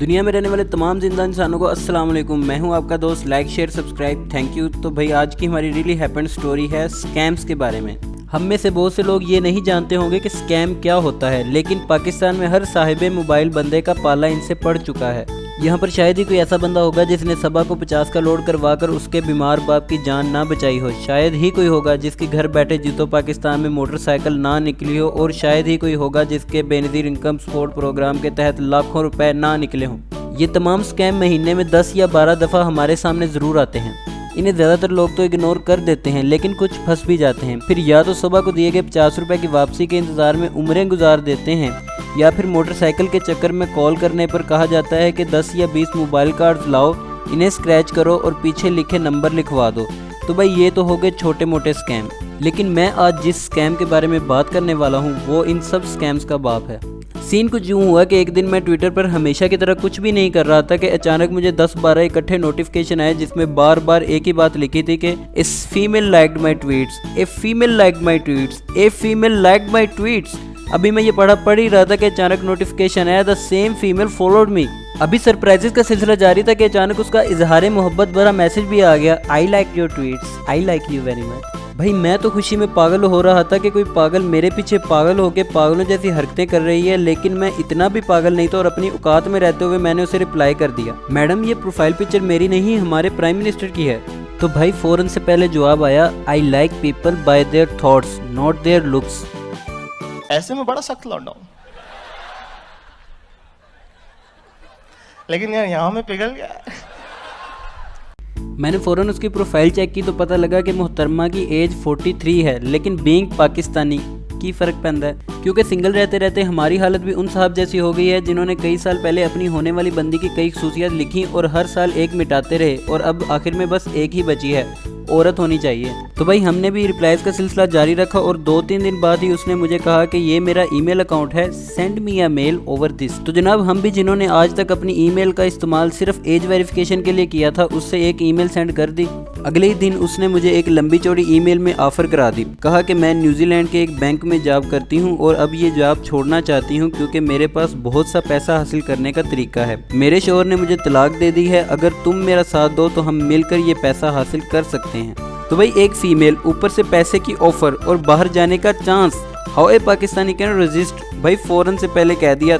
दुनिया में रहने वाले तमाम जिंदा इंसानों को अस्सलाम वालेकुम। मैं हूं आपका दोस्त। Like share subscribe thank you. तो भाई आज की हमारी रियली हैपेंड स्टोरी है स्कैम्स के बारे में। हम में से बहुत से लोग ये नहीं जानते होंगे कि स्कैम क्या होता है, लेकिन पाकिस्तान में हर साहिबे मोबाइल बंदे का पाला इनसे पड़ चुका है। यहाँ पर शायद ही कोई ऐसा बंदा होगा जिसने सबा को 50 का लोड करवाकर उसके बीमार बाप की जान ना बचाई हो। शायद ही कोई होगा जिसके घर बैठे जीतो पाकिस्तान में मोटरसाइकिल ना निकली हो, और शायद ही कोई होगा जिसके बेनज़ीर इनकम सपोर्ट प्रोग्राम के तहत लाखों रुपए ना निकले हों। ये तमाम स्कैम महीने में 10 या 12 दफ़ा हमारे सामने ज़रूर आते हैं। इन्हें ज़्यादातर लोग तो इग्नोर कर देते हैं, लेकिन कुछ फंस भी जाते हैं। फिर या तो सुबह को दिए गए 50 रुपये की वापसी के इंतज़ार में उम्रें गुजार देते हैं, या फिर मोटरसाइकिल के चक्कर में कॉल करने पर कहा जाता है कि 10 या 20 मोबाइल कार्ड लाओ, इन्हें स्क्रैच करो और पीछे लिखे नंबर लिखवा दो। तो भाई ये तो हो गए छोटे मोटे स्कैम, लेकिन मैं आज जिस स्कैम के बारे में बात करने वाला हूँ वो इन सब स्कैम्स का बाप है। सीन कुछ यूँ हुआ कि एक दिन मैं ट्विटर पर हमेशा की तरह कुछ भी नहीं कर रहा था कि अचानक मुझे 10-12 इकट्ठे नोटिफिकेशन आए जिसमें बार बार एक ही बात लिखी थी कि इस female liked my tweets, a female liked my tweets, a female liked my tweets. अभी मैं ये पढ़ ही रहा था कि अचानक नोटिफिकेशन आया the same female followed me. अभी सरप्राइजेस का सिलसिला जारी था कि अचानक उसका इजहार मोहब्बत भरा मैसेज भी आ गया, I like your tweets, I like you very much. भाई मैं तो खुशी में पागल हो रहा था कि कोई पागल मेरे पीछे पागल होकर पागलों जैसी हरकतें कर रही है, लेकिन मैं इतना भी पागल नहीं था और अपनी औकात में रहते हुए मैंने उसे रिप्लाई कर दिया, मैडम ये प्रोफाइल पिक्चर मेरी नहीं हमारे प्राइम मिनिस्टर की है। तो भाई फौरन से पहले जवाब आया, I like people bye their thoughts not there looks. ऐसे में बड़ा सख्त लौंडा हूं, लेकिन यार यहाँ में पिघल गया। मैंने फ़ौरन उसकी प्रोफाइल चेक की तो पता लगा कि मोहतरमा की एज 43 है, लेकिन बीइंग पाकिस्तानी की फ़र्क पैंदा है, क्योंकि सिंगल रहते रहते हमारी हालत भी उन साहब जैसी हो गई है जिन्होंने कई साल पहले अपनी होने वाली बंदी की कई खसूसियात लिखी और हर साल एक मिटाते रहे, और अब आखिर में बस एक ही बची है, औरत होनी चाहिए। तो भाई हमने भी रिप्लाईज का सिलसिला जारी रखा और 2-3 दिन बाद ही उसने मुझे कहा कि ये मेरा ईमेल अकाउंट है, send me a mail over this. तो जनाब हम भी जिन्होंने आज तक अपनी ईमेल का इस्तेमाल सिर्फ एज वेरिफिकेशन के लिए किया था, उससे एक ईमेल सेंड कर दी। अगले ही दिन उसने मुझे एक लंबी चौड़ी ईमेल में ऑफर करा दी। कहा कि मैं न्यूजीलैंड के एक बैंक में जॉब करती हूँ और अब ये जॉब छोड़ना चाहती हूँ क्योंकि मेरे पास बहुत सा पैसा हासिल करने का तरीका है। मेरे शौहर ने मुझे तलाक दे दी है, अगर तुम मेरा साथ दो तो हम मिलकर ये पैसा हासिल कर सकते हैं। तो भाई एक फीमेल, ऊपर से पैसे की ऑफर और बाहर जाने का chance, how a Pakistani can resist. भाई फौरन से पहले कह दिया।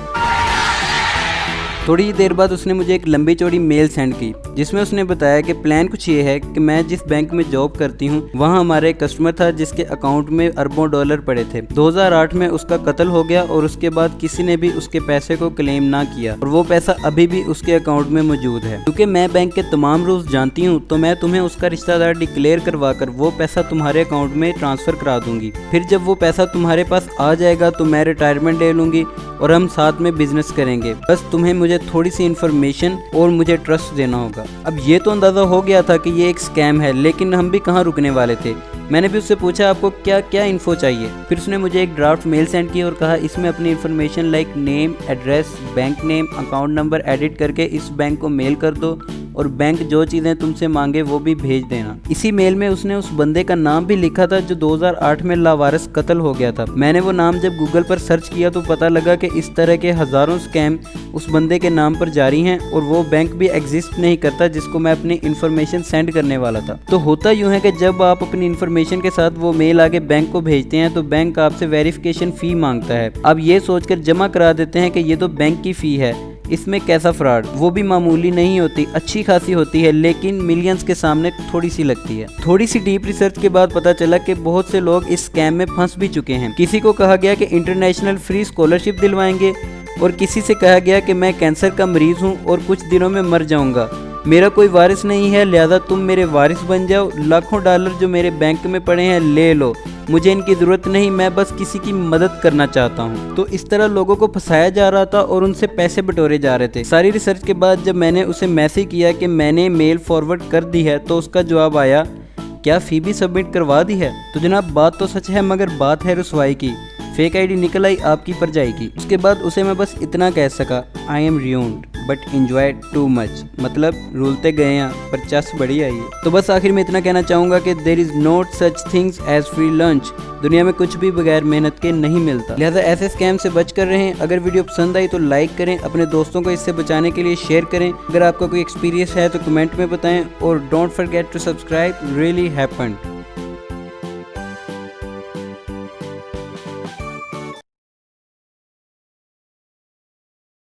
थोड़ी देर बाद उसने मुझे एक लंबी चौड़ी मेल सेंड की जिसमें उसने बताया कि प्लान कुछ ये है कि मैं जिस बैंक में जॉब करती हूँ वहाँ हमारे एक कस्टमर था जिसके अकाउंट में अरबों डॉलर पड़े थे। 2008 में उसका कत्ल हो गया और उसके बाद किसी ने भी उसके पैसे को क्लेम ना किया और वो पैसा अभी भी उसके अकाउंट में मौजूद है। क्योंकि मैं बैंक के तमाम रूल्स जानती हूँ तो मैं तुम्हें उसका रिश्तेदार डिक्लेयर करवा कर वो पैसा तुम्हारे अकाउंट में ट्रांसफर करा दूंगी। फिर जब वो पैसा तुम्हारे पास आ जाएगा तो मैं रिटायरमेंट ले लूंगी और हम साथ में बिजनेस करेंगे। बस तुम्हें मुझे थोड़ी सी इन्फॉर्मेशन और मुझे ट्रस्ट देना होगा। अब ये तो अंदाज़ा हो गया था कि ये एक स्कैम है, लेकिन हम भी कहाँ रुकने वाले थे। मैंने भी उससे पूछा आपको क्या क्या इन्फो चाहिए। फिर उसने मुझे एक ड्राफ्ट मेल सेंड की और कहा इसमें अपनी information like name, address, bank name, account number edit करके इस बैंक को मेल कर दो और बैंक जो चीज़ें तुमसे मांगे वो भी भेज देना। इसी मेल में उसने उस बंदे का नाम भी लिखा था जो 2008 में लावारिस कत्ल हो गया था। मैंने वो नाम जब गूगल पर सर्च किया तो पता लगा कि इस तरह के हज़ारों स्कैम उस बंदे के नाम पर जारी हैं और वो बैंक भी एग्जिस्ट नहीं करता जिसको मैं अपनी इन्फॉर्मेशन सेंड करने वाला था। तो होता यूँ है कि जब आप अपनी इन्फॉर्मेशन के साथ वो मेल आगे बैंक को भेजते हैं तो बैंक आपसे वेरिफिकेशन फ़ी मांगता है। आप ये सोचकर जमा करा देते हैं कि ये तो बैंक की फ़ी है, इसमें कैसा फ्रॉड। वो भी मामूली नहीं होती, अच्छी खासी होती है, लेकिन मिलियंस के सामने थोड़ी सी लगती है। थोड़ी सी डीप रिसर्च के बाद पता चला कि बहुत से लोग इस स्कैम में फंस भी चुके हैं। किसी को कहा गया कि इंटरनेशनल फ्री स्कॉलरशिप दिलवाएंगे और किसी से कहा गया कि मैं कैंसर का मरीज हूँ और कुछ दिनों में मर जाऊँगा, मेरा कोई वारिस नहीं है, लिहाजा तुम मेरे वारिस बन जाओ, लाखों डॉलर जो मेरे बैंक में पड़े हैं ले लो, मुझे इनकी ज़रूरत नहीं, मैं बस किसी की मदद करना चाहता हूँ। तो इस तरह लोगों को फंसाया जा रहा था और उनसे पैसे बटोरे जा रहे थे। सारी रिसर्च के बाद जब मैंने उसे मैसेज किया कि मैंने मेल फॉरवर्ड कर दी है तो उसका जवाब आया, क्या फ़ी भी सबमिट करवा दी है? तो जनाब बात तो सच है मगर बात है रुसवाई की। फेक आईडी निकल आई आपकी पर जाएगी। उसके बाद उसे मैं बस इतना कह सका, I am ruined. But enjoy too much, मतलब रूलते गए हैं पर चस बड़ी आई है। तो बस आखिर में इतना कहना चाहूँगा कि there is not such things as free lunch. दुनिया में कुछ भी बगैर मेहनत के नहीं मिलता, लिहाजा ऐसे स्कैम से बच कर रहें। अगर वीडियो पसंद आई तो लाइक करें, अपने दोस्तों को इससे बचाने के लिए शेयर करें। अगर आपका कोई एक्सपीरियंस है तो कमेंट में बताएं और don't forget to subscribe, really happened.